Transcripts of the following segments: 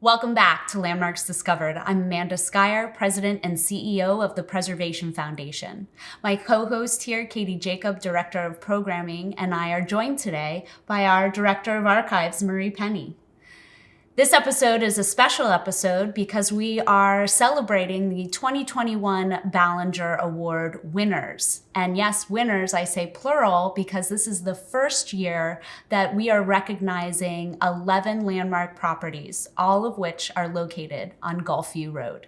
Welcome back to Landmarks Discovered. I'm Amanda Skyer, President and CEO of the Preservation Foundation. My co-host here, Katie Jacob, Director of Programming, and I are joined today by our Director of Archives, Marie Penny. This episode is a special episode because we are celebrating the 2021 Ballinger Award winners. And yes, winners, I say plural, because this is the first year that we are recognizing 11 landmark properties, all of which are located on Golfview Road.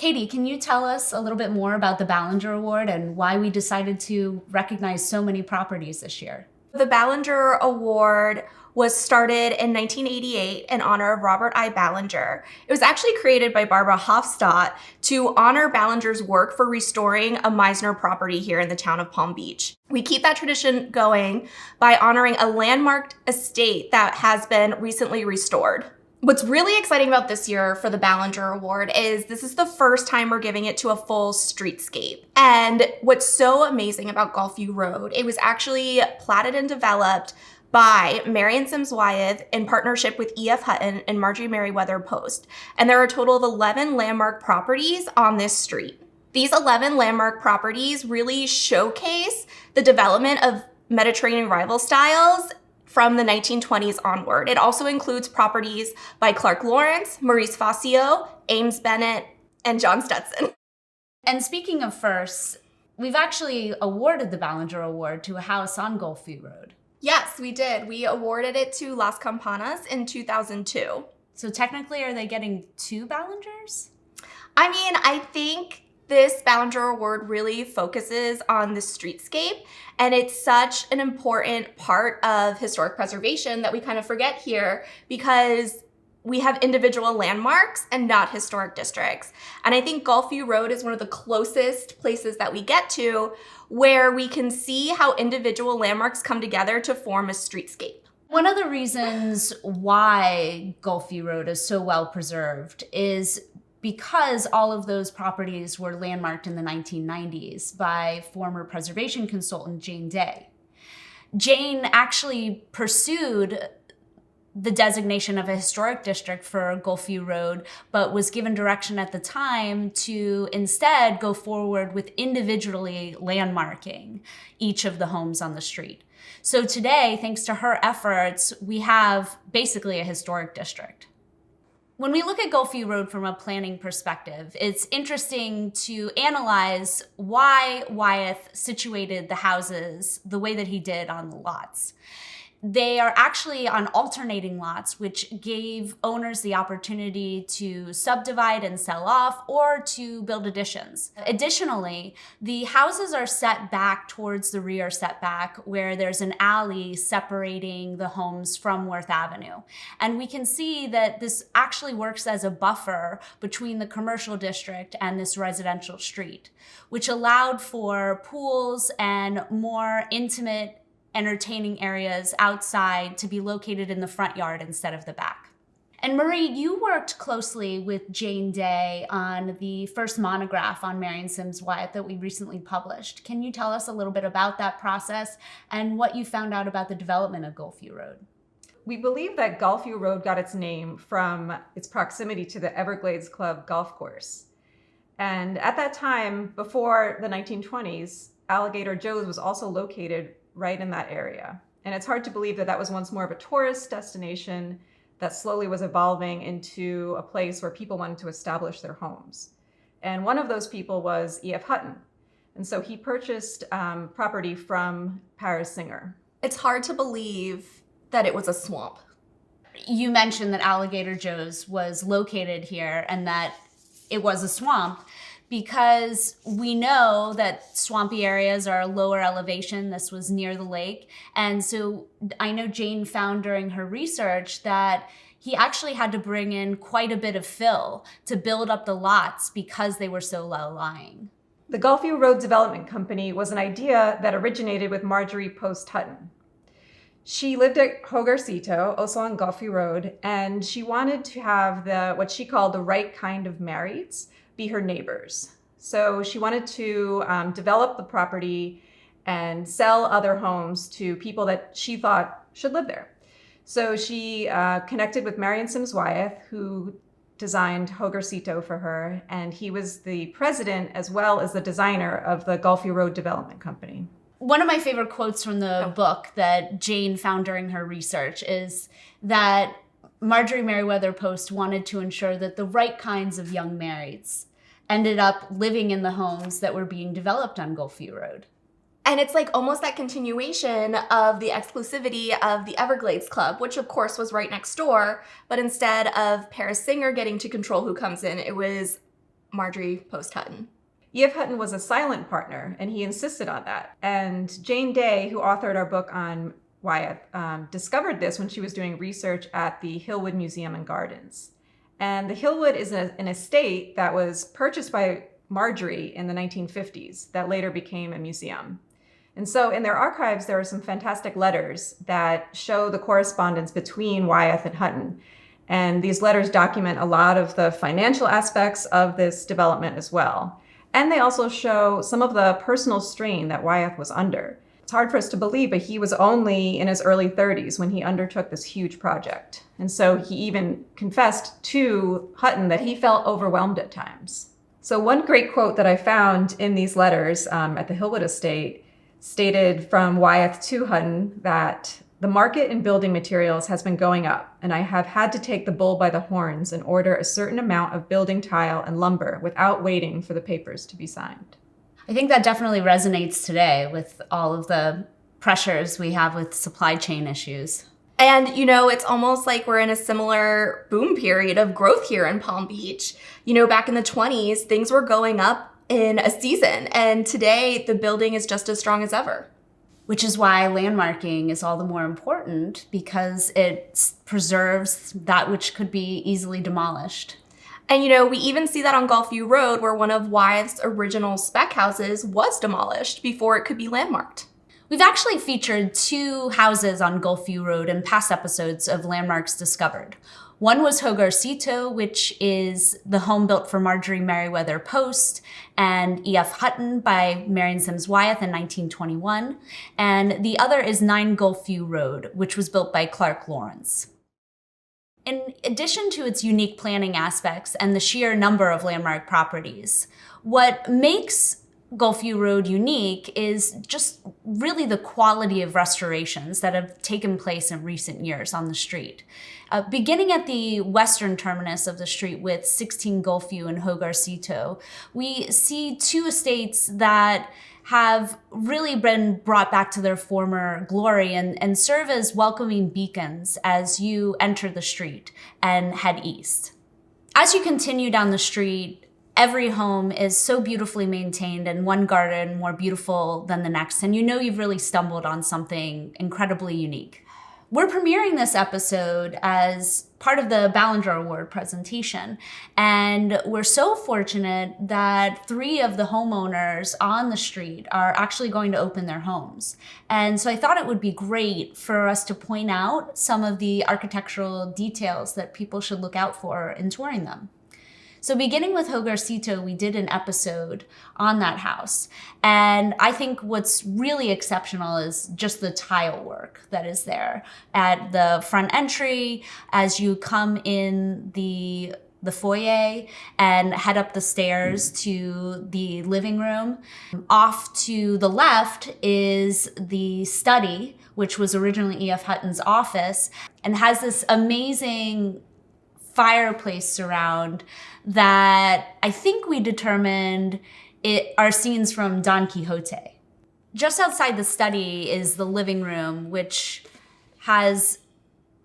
Katie, can you tell us a little bit more about the Ballinger Award and why we decided to recognize so many properties this year? The Ballinger Award was started in 1988 in honor of Robert I. Ballinger. It was actually created by Barbara Hofstadt to honor Ballinger's work for restoring a Meisner property here in the town of Palm Beach. We keep that tradition going by honoring a landmarked estate that has been recently restored. What's really exciting about this year for the Ballinger Award is this is the first time we're giving it to a full streetscape. And what's so amazing about Golfview Road, it was actually platted and developed by Marion Sims Wyeth in partnership with E.F. Hutton and Marjorie Merriweather Post. And there are a total of 11 landmark properties on this street. These 11 landmark properties really showcase the development of Mediterranean rival styles from the 1920s onward. It also includes properties by Clark Lawrence, Maurice Facio, Ames Bennett, and John Stetson. And speaking of firsts, we've actually awarded the Ballinger Award to a house on Golfview Road. Yes, we did. We awarded it to Las Campanas in 2002. So technically, are they getting two Ballingers? I think this Ballinger Award really focuses on the streetscape, and it's such an important part of historic preservation that we kind of forget here because we have individual landmarks and not historic districts. And I think Golfview Road is one of the closest places that we get to where we can see how individual landmarks come together to form a streetscape. One of the reasons why Golfview Road is so well preserved is because all of those properties were landmarked in the 1990s by former preservation consultant Jane Day. Jane actually pursued the designation of a historic district for Golfview Road, but was given direction at the time to instead go forward with individually landmarking each of the homes on the street. So today, thanks to her efforts, we have basically a historic district. When we look at Golfview Road from a planning perspective, it's interesting to analyze why Wyeth situated the houses the way that he did on the lots. They are actually on alternating lots, which gave owners the opportunity to subdivide and sell off or to build additions. Additionally, the houses are set back towards the rear setback where there's an alley separating the homes from Worth Avenue. And we can see that this actually works as a buffer between the commercial district and this residential street, which allowed for pools and more intimate entertaining areas outside to be located in the front yard instead of the back. And Marie, you worked closely with Jane Day on the first monograph on Marion Sims Wyeth that we recently published. Can you tell us a little bit about that process and what you found out about the development of Golfview Road? We believe that Golfview Road got its name from its proximity to the Everglades Club golf course. And at that time, before the 1920s, Alligator Joe's was also located right in that area. And it's hard to believe that that was once more of a tourist destination that slowly was evolving into a place where people wanted to establish their homes. And one of those people was E.F. Hutton. And so he purchased property from Paris Singer. It's hard to believe that it was a swamp. You mentioned that Alligator Joe's was located here and that it was a swamp, because we know that swampy areas are a lower elevation. This was near the lake. And so I know Jane found during her research that he actually had to bring in quite a bit of fill to build up the lots because they were so low-lying. The Golfview Road Development Company was an idea that originated with Marjorie Post Hutton. She lived at Hogarcito, also on Golfview Road, and she wanted to have what she called the right kind of marrieds be her neighbors. So she wanted to develop the property and sell other homes to people that she thought should live there. So she connected with Marion Sims Wyeth, who designed Hogarcito for her, and he was the president as well as the designer of the Golfview Road Development Company. One of my favorite quotes from the book that Jane found during her research is that Marjorie Merriweather Post wanted to ensure that the right kinds of young marrieds ended up living in the homes that were being developed on Golfview Road. And it's like almost that continuation of the exclusivity of the Everglades Club, which of course was right next door. But instead of Paris Singer getting to control who comes in, it was Marjorie Post Hutton. E.F. Hutton was a silent partner, and he insisted on that. And Jane Day, who authored our book on Wyeth, discovered this when she was doing research at the Hillwood Museum and Gardens. And the Hillwood is an estate that was purchased by Marjorie in the 1950s that later became a museum. And so in their archives, there are some fantastic letters that show the correspondence between Wyeth and Hutton. And these letters document a lot of the financial aspects of this development as well. And they also show some of the personal strain that Wyeth was under. It's hard for us to believe, but he was only in his early 30s when he undertook this huge project. And so he even confessed to Hutton that he felt overwhelmed at times. So one great quote that I found in these letters at the Hillwood estate stated from Wyeth to Hutton that the market in building materials has been going up, and I have had to take the bull by the horns and order a certain amount of building tile and lumber without waiting for the papers to be signed. I think that definitely resonates today with all of the pressures we have with supply chain issues. And, it's almost like we're in a similar boom period of growth here in Palm Beach. Back in the 20s, things were going up in a season, and today the building is just as strong as ever. Which is why landmarking is all the more important, because it preserves that which could be easily demolished. And we even see that on Golfview Road, where one of Wyeth's original spec houses was demolished before it could be landmarked. We've actually featured 2 houses on Golfview Road in past episodes of Landmarks Discovered. One was Hogarcito, which is the home built for Marjorie Merriweather Post and E.F. Hutton by Marion Sims Wyeth in 1921. And the other is 9 Golfview Road, which was built by Clark Lawrence. In addition to its unique planning aspects and the sheer number of landmark properties, what makes Golfview Road unique is just really the quality of restorations that have taken place in recent years on the street. Beginning at the western terminus of the street with 16 Golfview and Hogarcito, we see 2 estates that have really been brought back to their former glory and serve as welcoming beacons as you enter the street and head east. As you continue down the street, every home is so beautifully maintained and one garden more beautiful than the next, and you've really stumbled on something incredibly unique. We're premiering this episode as part of the Ballinger Award presentation, and we're so fortunate that 3 of the homeowners on the street are actually going to open their homes. And so I thought it would be great for us to point out some of the architectural details that people should look out for in touring them. So beginning with Hogarcito, we did an episode on that house. And I think what's really exceptional is just the tile work that is there at the front entry. As you come in the the foyer and head up the stairs to the living room. Off to the left is the study, which was originally E.F. Hutton's office, and has this amazing fireplace surround that I think we determined are scenes from Don Quixote. Just outside the study is the living room, which has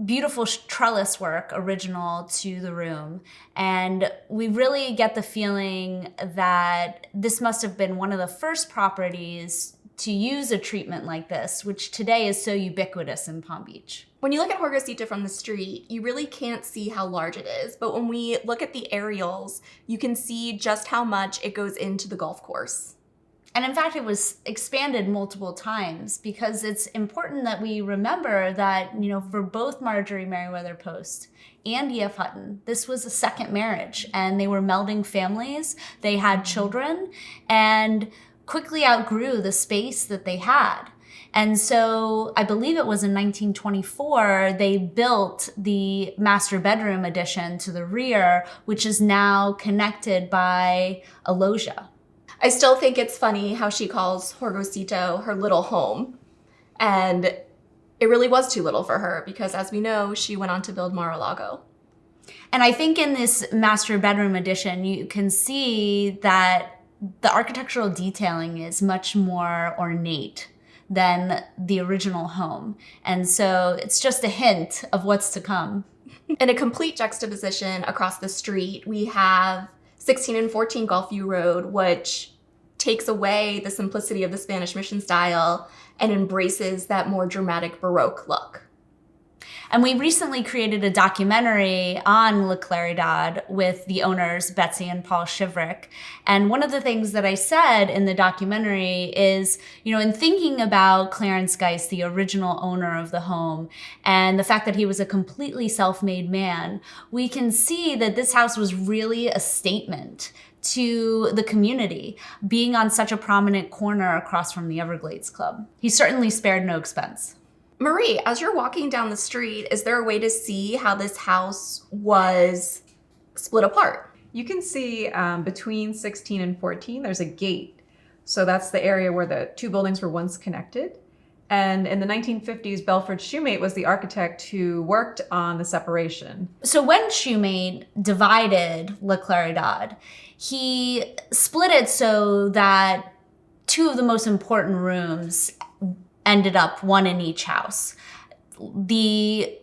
beautiful trellis work original to the room. And we really get the feeling that this must have been one of the first properties to use a treatment like this, which today is so ubiquitous in Palm Beach. When you look at Hogarcito from the street, you really can't see how large it is. But when we look at the aerials, you can see just how much it goes into the golf course. And in fact, it was expanded multiple times because it's important that we remember that, for both Marjorie Merriweather Post and E.F. Hutton, this was a second marriage, and they were melding families. They had children and quickly outgrew the space that they had. And so I believe it was in 1924, they built the master bedroom addition to the rear, which is now connected by a loggia. I still think it's funny how she calls Hogarcito her little home. And it really was too little for her because, as we know, she went on to build Mar-a-Lago. And I think in this master bedroom addition, you can see that the architectural detailing is much more ornate than the original home. And so it's just a hint of what's to come. In a complete juxtaposition across the street, we have 16 and 14 Golfview Road, which takes away the simplicity of the Spanish Mission style and embraces that more dramatic Baroque look. And we recently created a documentary on La Claridad with the owners, Betsy and Paul Shivrick. And one of the things that I said in the documentary is, in thinking about Clarence Geist, the original owner of the home, and the fact that he was a completely self-made man, we can see that this house was really a statement to the community, being on such a prominent corner across from the Everglades Club. He certainly spared no expense. Marie, as you're walking down the street, is there a way to see how this house was split apart? You can see between 16 and 14, there's a gate. So that's the area where the two buildings were once connected. And in the 1950s, Belford Shoemate was the architect who worked on the separation. So when Shoemate divided La Claridad, he split it so that two of the most important rooms ended up one in each house. The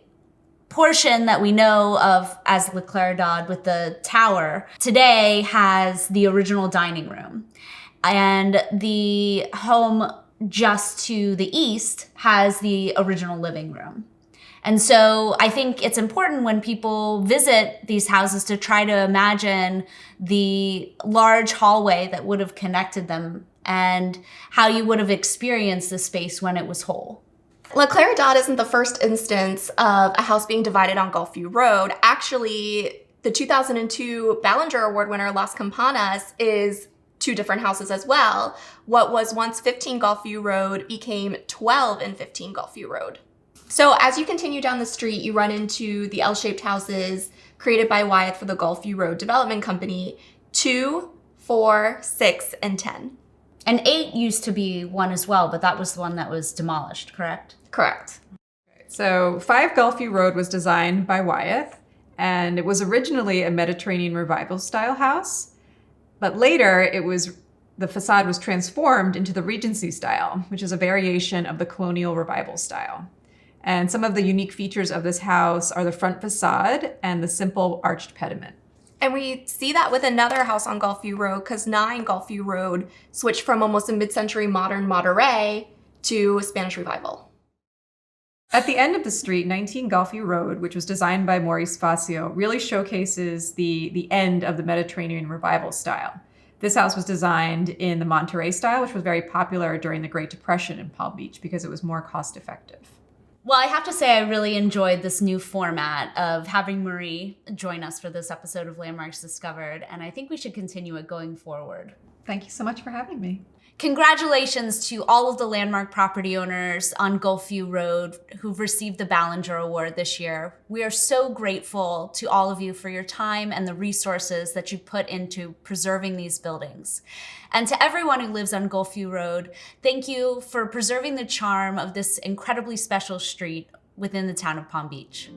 portion that we know of as La Claridad with the tower today has the original dining room. And the home just to the east has the original living room. And so I think it's important when people visit these houses to try to imagine the large hallway that would have connected them and how you would have experienced the space when it was whole. La Claridad isn't the first instance of a house being divided on Golfview Road. Actually, the 2002 Ballinger Award winner Las Campanas is two different houses as well. What was once 15 Golfview Road became 12 and 15 Golfview Road. So as you continue down the street, you run into the L-shaped houses created by Wyeth for the Golfview Road Development Company, 2, 4, 6, and 10. And 8 used to be one as well, but that was the one that was demolished, correct? Correct. So 5 Golfview Road was designed by Wyeth, and it was originally a Mediterranean revival style house. But later, the facade was transformed into the Regency style, which is a variation of the colonial revival style. And some of the unique features of this house are the front facade and the simple arched pediment. And we see that with another house on Golfview Road, because 9 Golfview Road switched from almost a mid-century modern Monterey to Spanish Revival. At the end of the street, 19 Golfview Road, which was designed by Maurice Facio, really showcases the end of the Mediterranean revival style. This house was designed in the Monterey style, which was very popular during the Great Depression in Palm Beach because it was more cost-effective. Well, I have to say I really enjoyed this new format of having Marie join us for this episode of Landmarks Discovered, and I think we should continue it going forward. Thank you so much for having me. Congratulations to all of the landmark property owners on Golfview Road who've received the Ballinger Award this year. We are so grateful to all of you for your time and the resources that you put into preserving these buildings. And to everyone who lives on Golfview Road, thank you for preserving the charm of this incredibly special street within the town of Palm Beach.